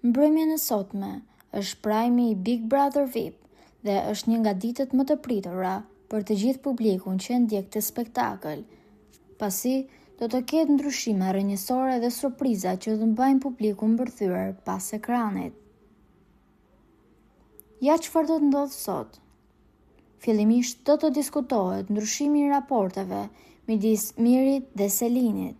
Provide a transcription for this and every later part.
Mbrëmjen e sotme është prajmi i Big Brother VIP dhe është një nga ditët më të pritura për të gjithë publikun që ndjek këtë spektakël, pasi do të ketë ndryshime rrënjësore dhe surpriza që do mbajnë publikun mbërthyer pas ekranit. Ja çfarë do të ndodhë sot. Fillimisht do të diskutohet ndryshimi i raporteve midis Mirit dhe Selinit.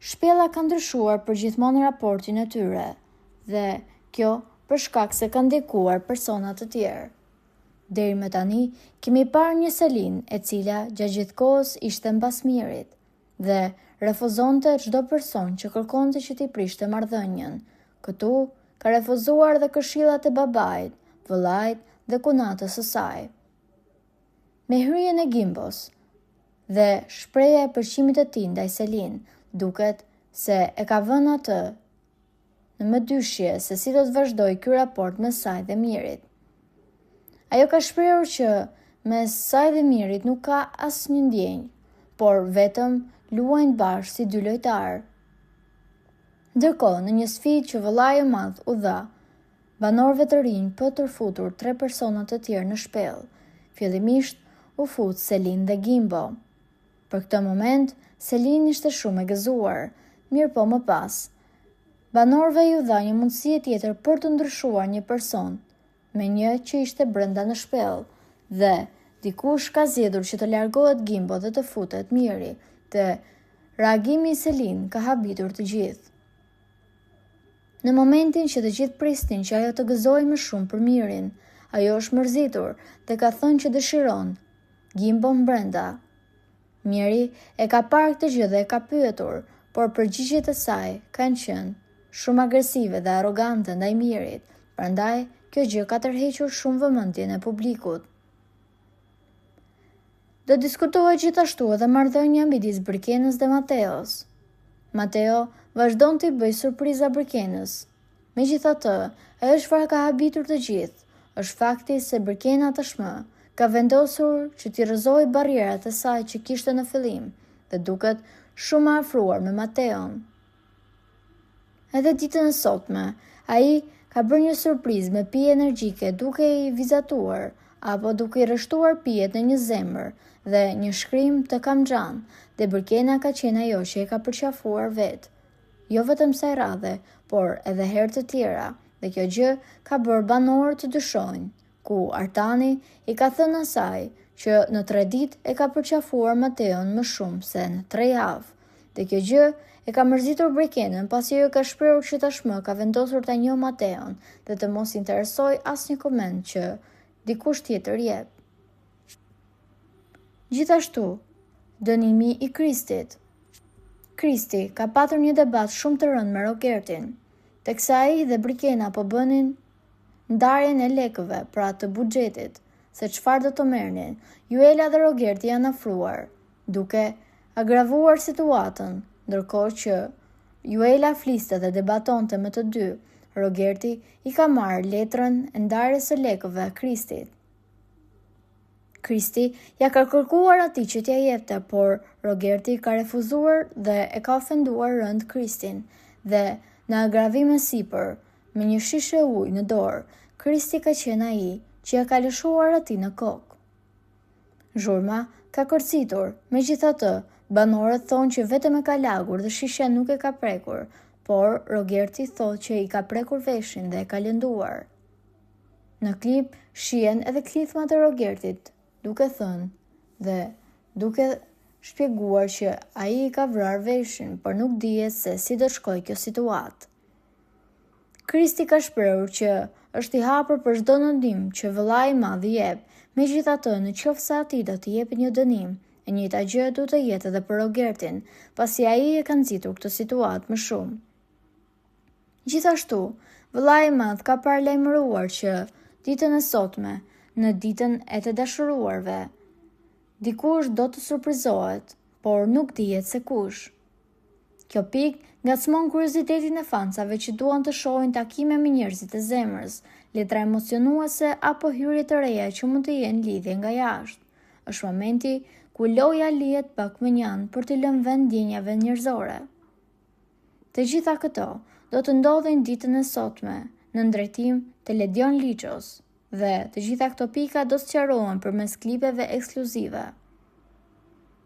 Shpella ka ndryshuar përgjithmonë raportin e tyre dhe kjo për shkak se ka ndikuar persona të tjerë. Deri më tani kemi parë një Selin e cila gjatë gjithë kohës ishte mbas Mirit dhe refuzonte çdo person që kërkonte që t'i prishte marrëdhënien. Këtu ka refuzuar dhe këshillat e babait, vëllait dhe kunatës së saj. Me hyrjen e Gimbos dhe shpreha e përqimit të tij ndaj Selin, duket se e ka vënë atë në mëdyshje se si do të vazhdojë ky raport mes saj dhe Mirit. Ajo ka shprehur që mes saj dhe Mirit nuk ka asnjë ndjenjë, por vetëm luajnë bashkë si dy lojtarë. Ndërkohë, në një sfidë që vëllai i madh u dha banorëve të rinj për të tërfutur 3 persona të tjerë në shpellë, fillimisht u fut Selin dhe Gimbo. Për këtë moment, Selin ishte shumë e gëzuar, mirë po më pas. Banorëve ju dha një mundësi tjetër për të ndryshuar një person, me një që ishte brenda në shpellë, dhe dikush ka zgjedhur që të largohet Gimbo dhe të futet Miri, dhe reagimi i Selin ka habitur të gjithë. Në momentin që të gjithë prisnin që ajo të gëzojë më shumë për Mirin, ajo është mërzitur dhe ka thënë që dëshiron Gimbo brenda. Miri e ka parë këtë gjë dhe e ka pyetur, por përgjigjet e saj kanë qenë shumë agresive dhe arrogante ndaj Mirit, prandaj kjo gjë ka tërhequr shumë vëmendjen e publikut. Do diskutohet gjithashtu edhe marrëdhënia midis Brikenës dhe Mateos. Mateo vazhdon të i bëjë surpriza Brikenës. Megjithatë, ajo çfarë ka habitur të gjithë është fakti se Brikena tashmë ka vendosur që t'i rrëzojë barrierat e saj që kishte në fillim dhe duket shumë afruar me Mateon. Edhe ditën e sotme, ai ka bërë një surprizë me pije energjike duke i vizatuar apo duke i rreshtuar pijet në një zemër dhe një shkrim të Kamxhan, dhe Brikena ka qenë ajo që e ka përqafuar vetë. Jo vetëm kësaj radhe, por edhe herë të tjera, dhe kjo gjë ka bërë banorët të dyshojnë, ku Artani i ka thënë asaj që në 3 ditë e ka përqafuar Mateon më shumë se në 3 javë, dhe kjo gjë e ka mërzitur Brikenën pasi ajo ka shprehur që tashmë ka vendosur ta njohë Mateon dhe të mos interesoj asnjë koment që dikush tjetër jep. Gjithashtu, dënimi i Kristit. Kristi ka patur një debat shumë të rëndë me Rogertin, teksa ai dhe Brikena po bënin ndarjen e lekëve pra të buxhetit, se çfarë do të merrnin. Juela dhe Rogerti janë afruar, duke agravuar situatën, ndërkohë që Juela fliste dhe debatonte me të dy. Rogerti i ka marrë letrën e ndarjes së lekëve Kristit. Kristi ja ka kërkuar atij që t'ia jepte, por Rogerti ka refuzuar dhe e ka ofenduar rënd Kristin, dhe në agravim e sipër, me një shishe ujë në dorë, Kristi ka qenë ai që ja ka lëshuar atij në kokë. Zhurma ka kërcitur, megjithatë, banorët thonë që vetëm e ka lagur dhe shisha nuk e ka prekur, por Rogerti thotë që i ka prekur veshin dhe e ka lënduar. Në klip shihen edhe klithmat e Rogertit, duke thënë dhe duke shpjeguar që ai i ka vrarë veshin, por nuk dihet se si do shkojë kjo situatë. Kristi ka shprehur që është i hapur për çdo ndihmë që vëllai i madh i jep, megjithatë nëse atij do t'i jepet një dënim, e njëjta gjë duhet të jetë edhe për Rogertin, pasi ai e ka nxitur këtë situatë më shumë. Gjithashtu, vëllai i madh ka paralajmëruar që ditën e sotme, në ditën e të dashuruarve, dikush do të surprizohet, por nuk dihet se kush. Kjo pikë ngacmon kuriozitetin e fansave që duan të shohin takime me njerëzit e zemrës, letra emocionuese apo hyrje të reja që mund të jenë lidhje nga jashtë. Është momenti ku loja lihet pak më njanë për të lënë vend ndjenjave njerëzore. Të gjitha këto do të ndodhin ditën e sotme në drejtim të Ledion Liços dhe të gjitha këto pika do sqarohen përmes klipeve ekskluzive.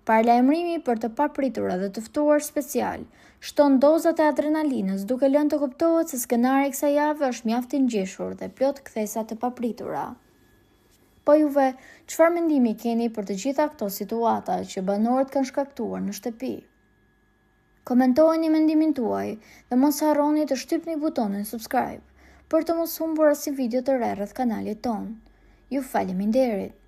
Paralajmërimi për të papritura dhe të ftuar special shton dozat e adrenalinës duke lënë të kuptohet se skenari i kësaj jave është mjaft i ngjeshur dhe plot kthesa të papritura. Po juve, çfarë mendimi keni për të gjitha këto situata që banorët kanë shkaktuar në shtëpi? Komentojeni mendimin tuaj dhe mos harroni të shtypni butonin subscribe për të mos humbur asnjë video të re rreth kanalit ton. Ju faleminderit.